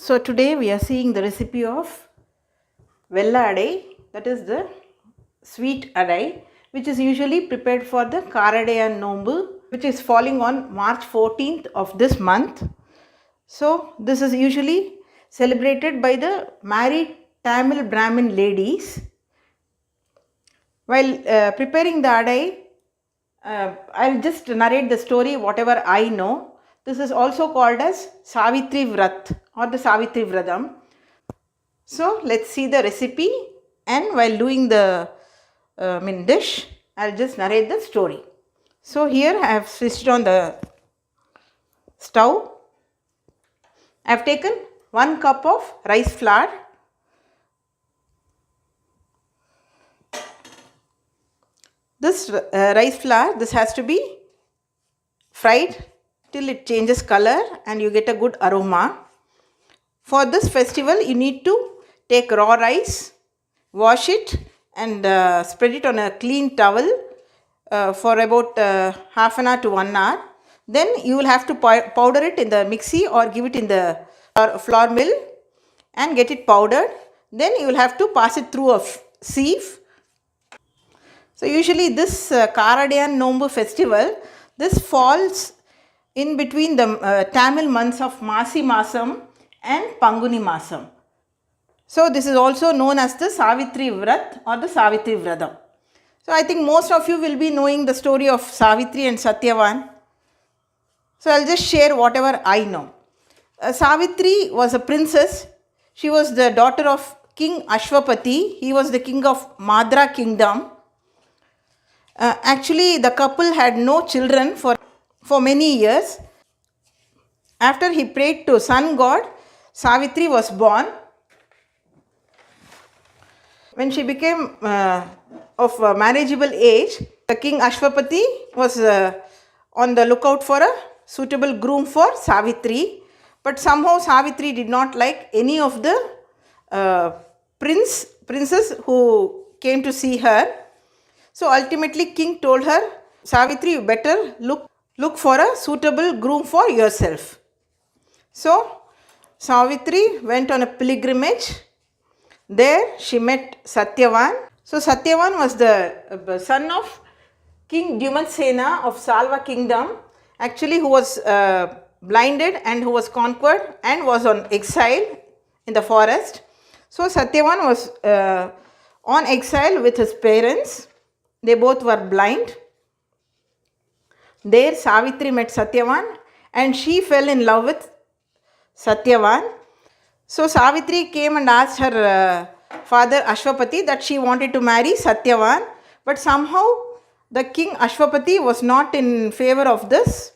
So today we are seeing the recipe of Vella adai, that is the sweet adai, which is usually prepared for the Karaiyadam Nombu, which is falling on March 14th of this month. So this is usually celebrated by the married Tamil Brahmin ladies. While preparing the adai, I'll just narrate the story whatever I know. This is also called as Savitri Vrat or the Savitri Vradam. So let's see the recipe, and while doing the dish, I'll just narrate the story. So here I have switched on the stove. I have taken 1 cup of rice flour, this rice flour, this has to be fried till it changes color and you get a good aroma. For this festival you need to take raw rice, wash it and spread it on a clean towel for about half an hour to 1 hour. Then you will have to powder it in the mixie or give it in the flour mill and get it powdered. Then you will have to pass it through a sieve. So usually this Karaiyadam Nombu festival, this falls in between the Tamil months of Masi Masam and Panguni Masam. So this is also known as the Savitri Vrat or the Savitri Vradam. So I think most of you will be knowing the story of Savitri and Satyavan. So I'll just share whatever I know. Savitri was a princess. She was the daughter of King Ashwapati. He was the king of Madra kingdom. Actually the couple had no children for many years. After he prayed to sun god, Savitri was born. When she became of marriageable age, the king Ashwapati was on the lookout for a suitable groom for Savitri. But somehow Savitri did not like any of the princes who came to see her. So ultimately king told her, Savitri, you better look for a suitable groom for yourself. So Savitri went on a pilgrimage. There she met Satyavan. So Satyavan was the son of King Dyumansena of Salva kingdom, actually who was blinded and who was conquered and was on exile in the forest. So Satyavan was on exile with his parents. They both were blind. There Savitri met Satyavan and she fell in love with Satyavan. So Savitri came and asked her father Ashwapati that she wanted to marry Satyavan, but somehow the king Ashwapati was not in favor of this.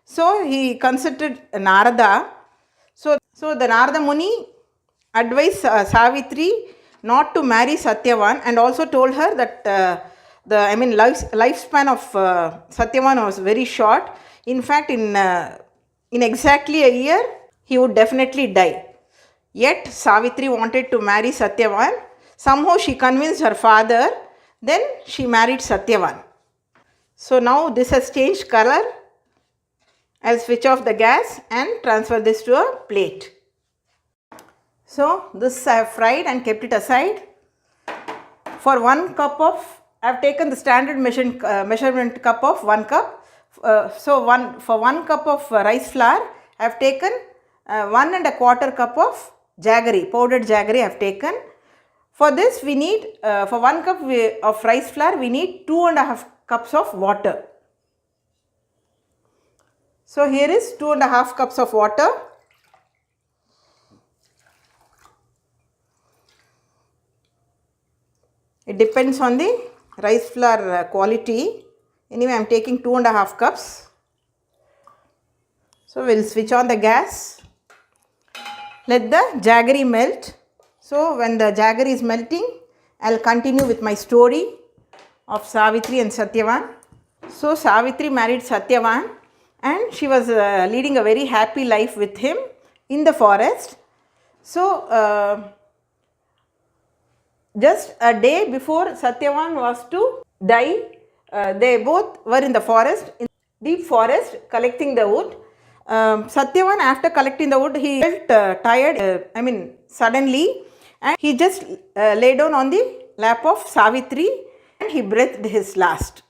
So he consulted Narada. So the Narada Muni advised Savitri not to marry Satyavan and also told her that lifespan of Satyavan was very short. In fact, in exactly a year, he would definitely die. Yet Savitri wanted to marry Satyavan. Somehow she convinced her father. Then she married Satyavan. So now this has changed color. I'll switch off the gas and transfer this to a plate. So this I have fried and kept it aside. For 1 cup of, I have taken the standard measurement cup of 1 cup. For 1 cup of rice flour, I have taken 1 1/4 cup of jaggery, powdered jaggery I have taken. For this we need, for 1 cup of rice flour, we need 2 1/2 cups of water. So here is 2 1/2 cups of water. It depends on the rice flour quality. Anyway, I am taking 2 1/2 cups. So we will switch on the gas. Let the jaggery melt. So when the jaggery is melting, I will continue with my story of Savitri and Satyavan. So Savitri married Satyavan and she was leading a very happy life with him in the forest. So just a day before Satyavan was to die, they both were in the forest, in deep forest, collecting the wood. Satyavan, after collecting the wood, he felt tired, suddenly, and he just lay down on the lap of Savitri and he breathed his last.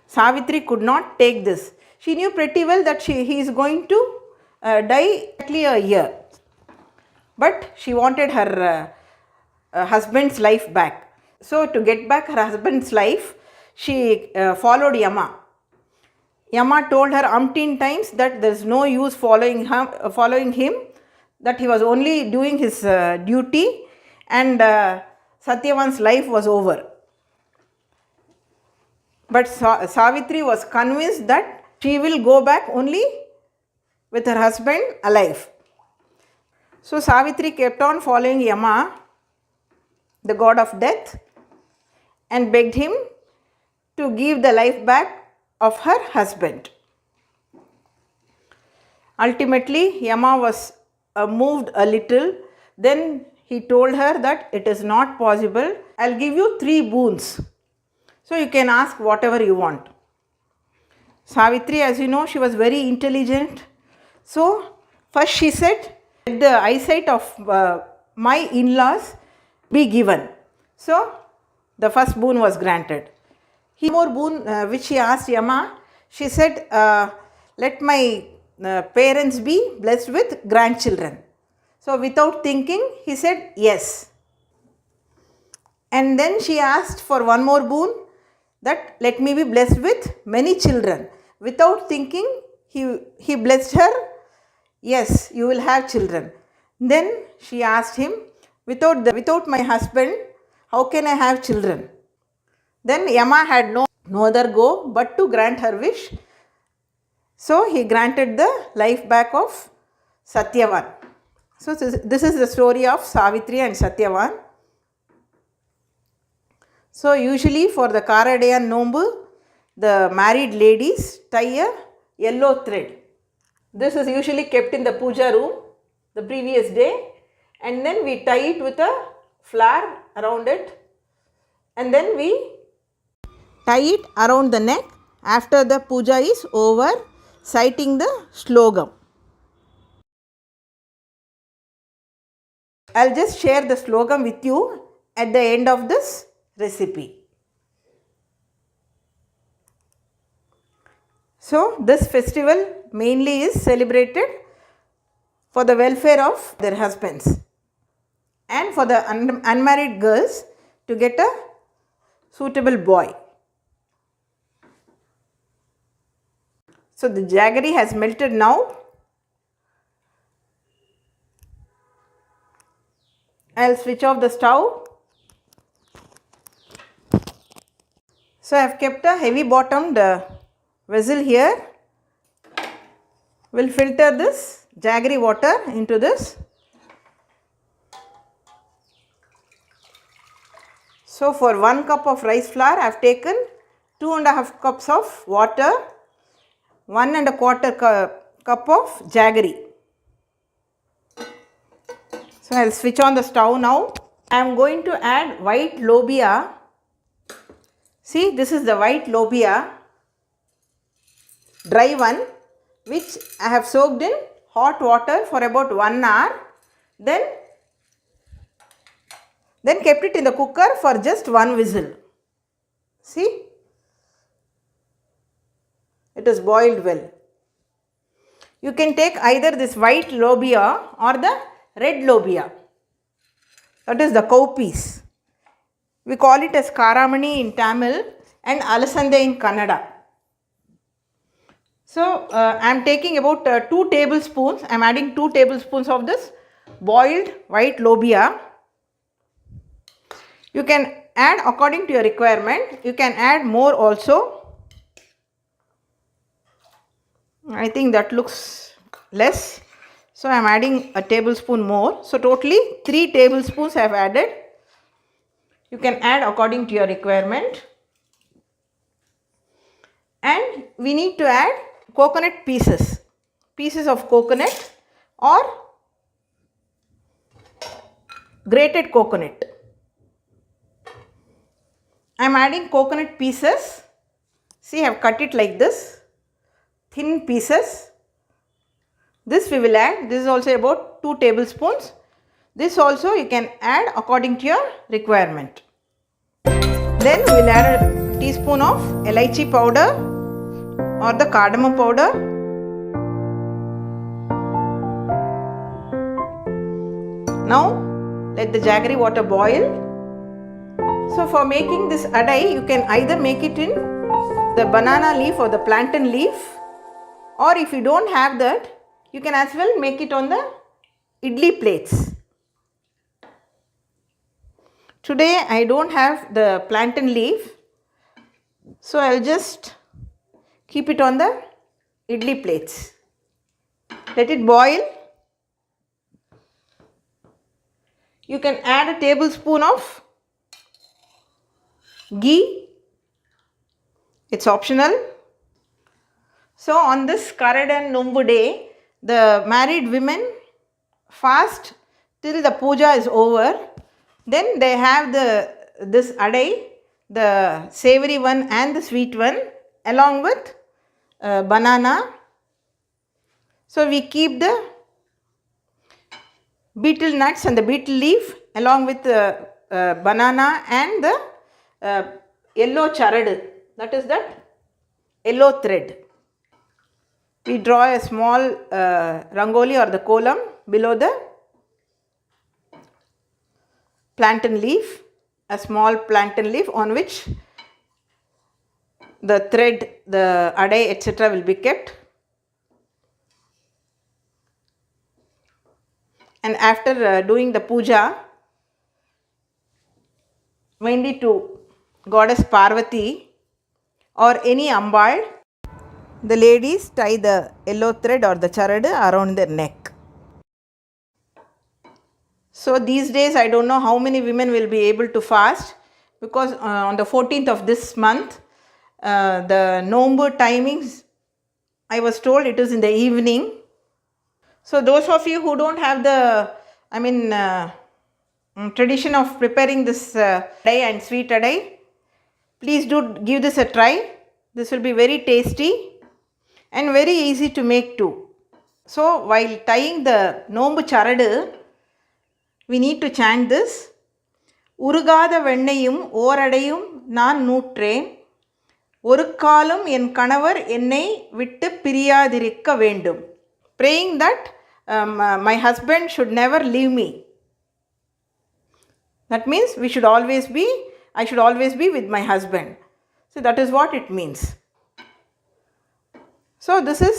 Savitri could not take this. She knew pretty well that he is going to die exactly a year. But she wanted her husband's life back. So to get back her husband's life, she followed Yama. Yama told her umpteen times that there is no use following him, that he was only doing his duty, and Satyavan's life was over. But Savitri was convinced that she will go back only with her husband alive. So Savitri kept on following Yama, the god of death, and begged him to give the life back of her husband. Ultimately, Yama was moved a little. Then he told her that it is not possible. I'll give you 3 boons. So you can ask whatever you want. Savitri, as you know, she was very intelligent. So first she said, let the eyesight of my in-laws be given. So the first boon was granted. More boon which she asked Yama, she said, let my parents be blessed with grandchildren. So without thinking, he said yes. And then she asked for one more boon, that let me be blessed with many children. Without thinking, he blessed her, yes, you will have children. Then she asked him, without my husband, how can I have children? Then Yama had no other go but to grant her wish. So he granted the life back of Satyavan. So this is the story of Savitri and Satyavan. So usually for the Karaiyadam Nombu, the married ladies tie a yellow thread. This is usually kept in the puja room the previous day, and then we tie it with a flower around it, and then we tie it around the neck after the puja is over, citing the slogam. I'll just share the slogam with you at the end of this recipe. So this festival mainly is celebrated for the welfare of their husbands and for the unmarried girls to get a suitable boy. So the jaggery has melted now. I'll switch off the stove. So I have kept a heavy bottomed vessel here. We'll filter this jaggery water into this. So for 1 cup of rice flour, I have taken 2.5 cups of water, 1.25 cup of jaggery. So I will switch on the stove now. I am going to add white lobia. See, this is the white lobia, dry one, which I have soaked in hot water for about 1 hour. Then kept it in the cooker for just 1 whistle. See, it is boiled well. You can take either this white lobia or the red lobia, that is the cowpeas. We call it as karamani in Tamil and alasande in Kannada. So I am taking about 2 tablespoons. I am adding 2 tablespoons of this boiled white lobia. You can add according to your requirement. You can add more also. I think that looks less. So I am adding a tablespoon more. So totally 3 tablespoons I have added. You can add according to your requirement. And we need to add coconut pieces of coconut or grated coconut. I am adding coconut pieces. See, I have cut it like this, thin pieces. This we will add. This is also about 2 tablespoons. This also you can add according to your requirement. Then we will add a teaspoon of elaichi powder or the cardamom powder. Now let the jaggery water boil. So for making this adai, you can either make it in the banana leaf or the plantain leaf, or if you don't have that, you can as well make it on the idli plates. Today I don't have the plantain leaf, so I will just keep it on the idli plates. Let it boil. You can add a tablespoon of ghee. It's optional. So on this Karaiyadam Nombu day, the married women fast till the puja is over. Then they have this adai, the savory one and the sweet one, along with banana. So we keep the betel nuts and the betel leaf along with the banana and the yellow charad, that is that yellow thread. We draw a small rangoli or the kolam below the plantain leaf, a small plantain leaf on which the thread, the adai, etc. will be kept. And after doing the puja, mainly to goddess Parvati or any Ambal, the ladies tie the yellow thread or the charad around their neck. So these days I don't know how many women will be able to fast, because on the 14th of this month, the Nombu timings, I was told it is in the evening. So those of you who don't have the, tradition of preparing this adai and sweet adai, please do give this a try. This will be very tasty and very easy to make too. So while tying the Nombu charadu, we need to chant this. உருகாத வெண்ணையும் ஓரடையும் நான் நூற்றேன், ஒரு காலம் என் கணவர் என்னை விட்டு பிரியாதிருக்க வேண்டும். Praying that my husband should never leave me. That means I should always be with my husband. So that is what it means. So this is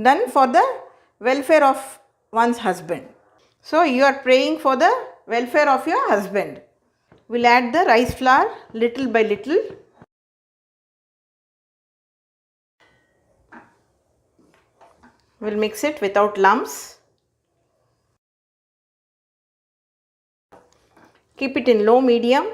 done for the welfare of one's husband. So you are praying for the welfare of your husband. We'll add the rice flour little by little. We'll mix it without lumps. Keep it in low medium.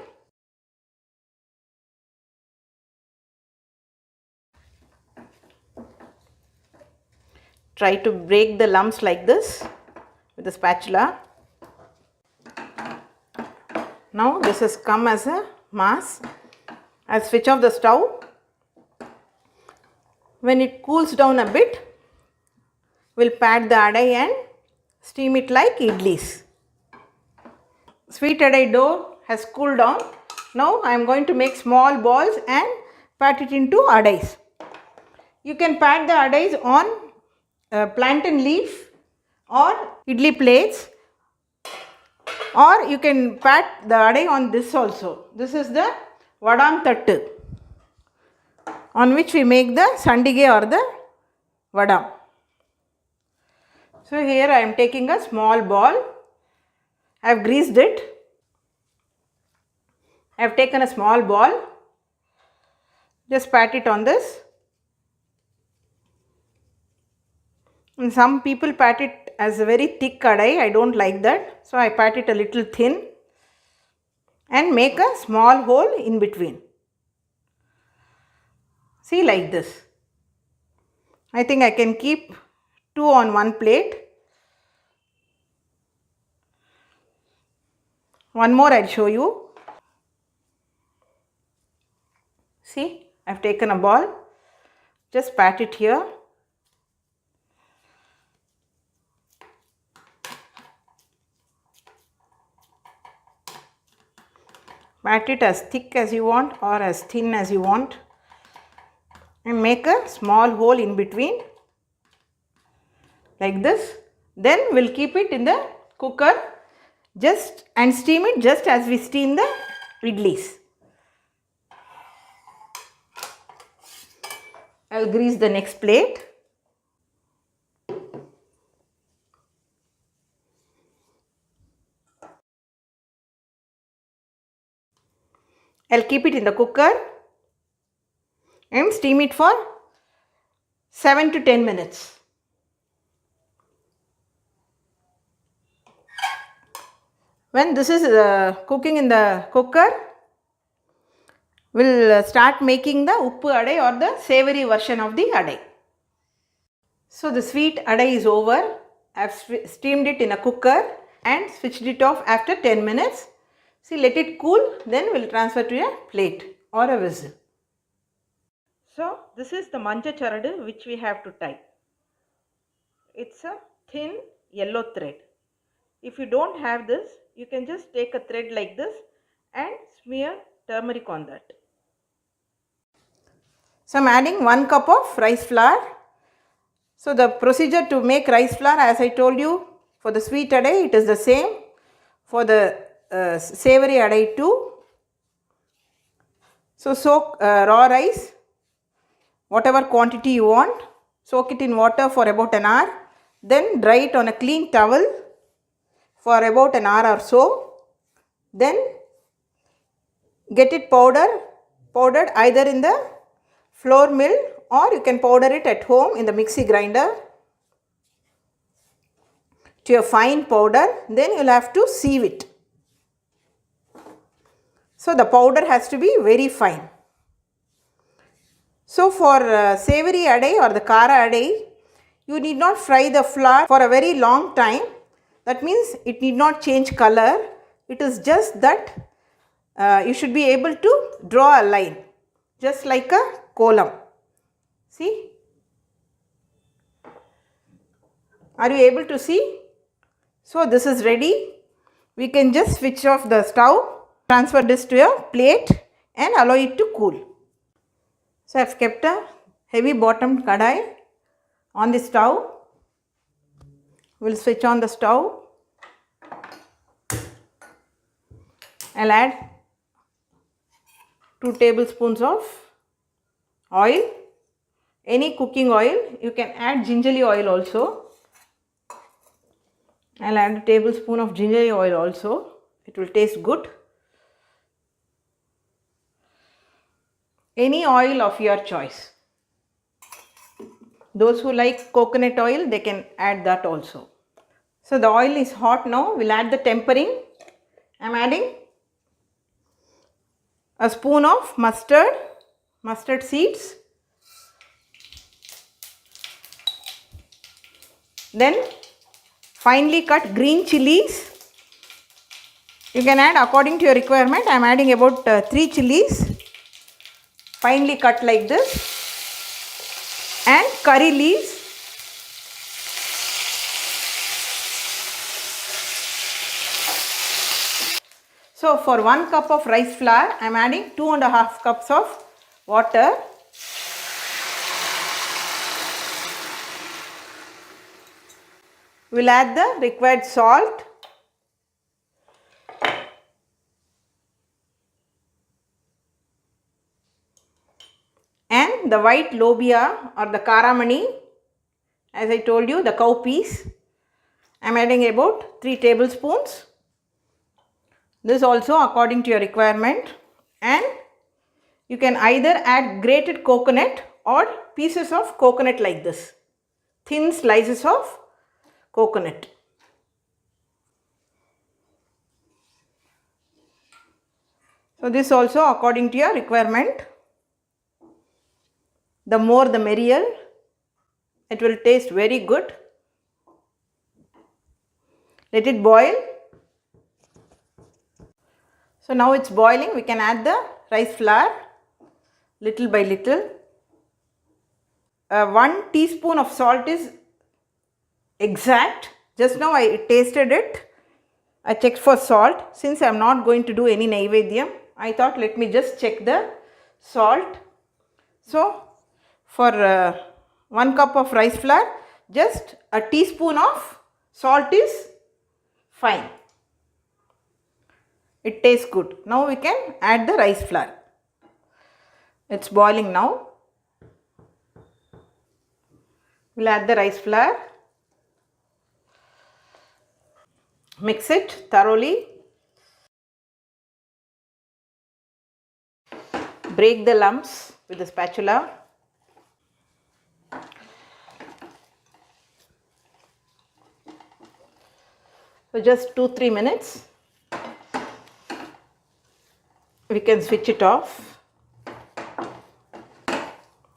Try to break the lumps like this with a spatula. Now this has come as a mass. I'll switch off the stove. When it cools down a bit, we'll pat the adai and steam it like idlis. Sweet adai dough has cooled down. Now I am going to make small balls and pat it into adais. You can pat the adais on plantain leaf or idli plates, or you can pat the adai on this also. This is the vadam tattu on which we make the sandige or the vadam. So here I am taking a small ball. I have greased it. I have taken a small ball. Just pat it on this. And some people pat it as a very thick kadai. I don't like that. So I pat it a little thin and make a small hole in between. See, like this. I think I can keep 2 on one plate. One more I'll show you. See, I've taken a ball. Just pat it here. Pat it as thick as you want or as thin as you want, and make a small hole in between like this. Then we'll keep it in the cooker and steam it just as we steam the idlis. I'll grease the next plate. I'll keep it in the cooker and steam it for 7 to 10 minutes. When this is cooking in the cooker, we'll start making the uppu adai or the savory version of the adai. So the sweet adai is over. I've steamed it in a cooker and switched it off after 10 minutes. See, let it cool, then we'll transfer to a plate or a vessel. So this is the manja charadu which we have to tie. It's a thin yellow thread. If you don't have this, you can just take a thread like this and smear turmeric on that. So I am adding 1 cup of rice flour. So the procedure to make rice flour, as I told you, for the sweet adai it is the same. For the savory adai too. So soak raw rice, whatever quantity you want, soak it in water for about an hour. Then dry it on a clean towel for about an hour or so. Then get it powdered either in the flour mill or you can powder it at home in the mixie grinder to a fine powder. Then you will have to sieve it. So the powder has to be very fine. So for savory adai or the kara adai, you need not fry the flour for a very long time. That means it need not change color. It is just that you should be able to draw a line, just like a kolam. See? Are you able to see? So this is ready. We can just switch off the stove, transfer this to a plate and allow it to cool. So I have kept a heavy bottomed kadai on the stove. We will switch on the stove. I will add 2 tablespoons of oil. Any cooking oil. You can add gingerly oil also. I will add a tablespoon of gingerly oil also. It will taste good. Any oil of your choice. Those who like coconut oil, they can add that also. So the oil is hot now. We will add the tempering. I am adding a spoon of mustard seeds. Then finely cut green chilies. You can add according to your requirement. I am adding about 3 chilies. Finely cut like this, and curry leaves. So for 1 cup of rice flour, I am adding 2.5 cups of water. We will add the required salt. And the white lobia or the karamani, as I told you, the cowpeas. I am adding about 3 tablespoons. This also according to your requirement. And you can either add grated coconut or pieces of coconut like this. Thin slices of coconut. So this also according to your requirement. The more the merrier. It will taste very good. Let it boil. So now it's boiling. We can add the rice flour little by little. 1 teaspoon of salt is exact. Just now I tasted it. I checked for salt. Since I am not going to do any naivedyam, I thought let me just check the salt. So for 1 cup of rice flour, just a teaspoon of salt is fine. It tastes good. Now we can add the rice flour. It's boiling now. We'll add the rice flour. Mix it thoroughly. Break the lumps with the spatula. So just 2-3 minutes. We can switch it off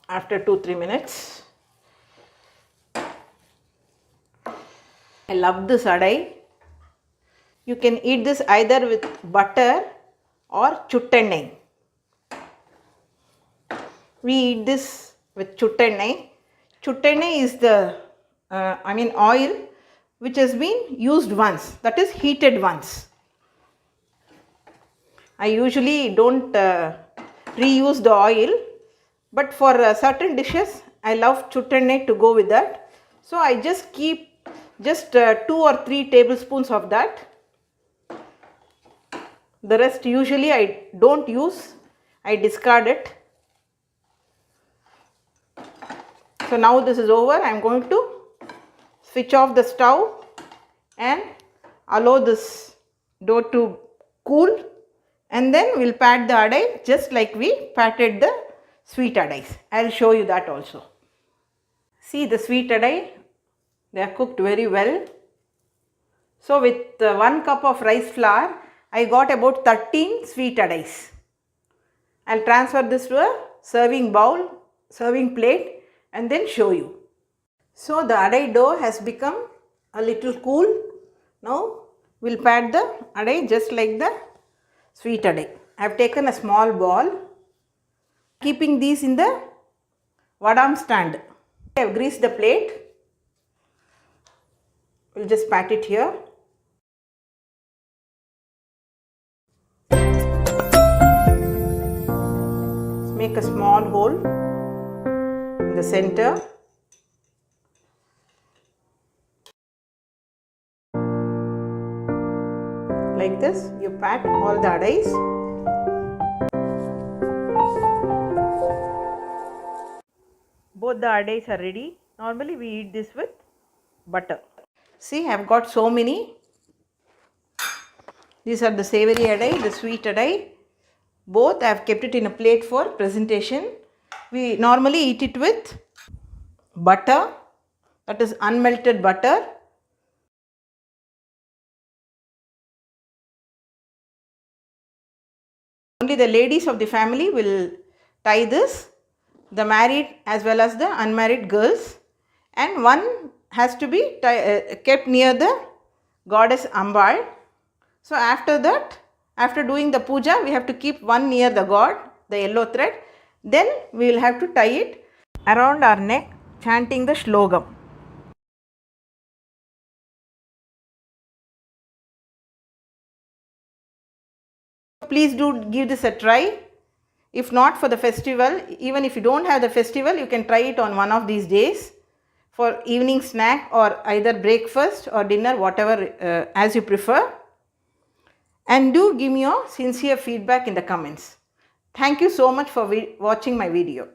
after 2-3 minutes. I love this adai. You can eat this either with butter or chuttennai. We eat this with chuttennai. Chuttennai is the oil which has been used once, that is heated once. I usually don't reuse the oil, but for certain dishes I love chuttennai to go with that. So I just keep 2 or 3 tablespoons of that. The rest usually I don't use, I discard it. So now this is over. I am going to switch off the stove and allow this dough to cool, and then we will pat the adai just like we patted the sweet adais. I will show you that also. See the sweet adai, they are cooked very well. So with 1 cup of rice flour, I got about 13 sweet adais. I will transfer this to a serving bowl, serving plate, and then show you. So the adai dough has become a little cool. Now we will pat the adai just like the sweet adai. I have taken a small ball, keeping these in the vadam stand. I have greased the plate. We will just pat it here. Make a small hole in the center. Like this, you pat all the adais. Both the adais are ready. Normally we eat this with butter. See, I have got so many. These are the savory adai, the sweet adai. Both I have kept it in a plate for presentation. We normally eat it with butter, that is unmelted butter. Only the ladies of the family will tie this, the married as well as the unmarried girls, and one has to be kept near the goddess Ambal. So after that, after doing the puja, we have to keep one near the god, the yellow thread. Then we will have to tie it around our neck, chanting the shlogam. Please do give this a try. If not for the festival, even if you don't have the festival, you can try it on one of these days for evening snack or either breakfast or dinner, whatever as you prefer. And do give me your sincere feedback in the comments. Thank you so much for watching my video.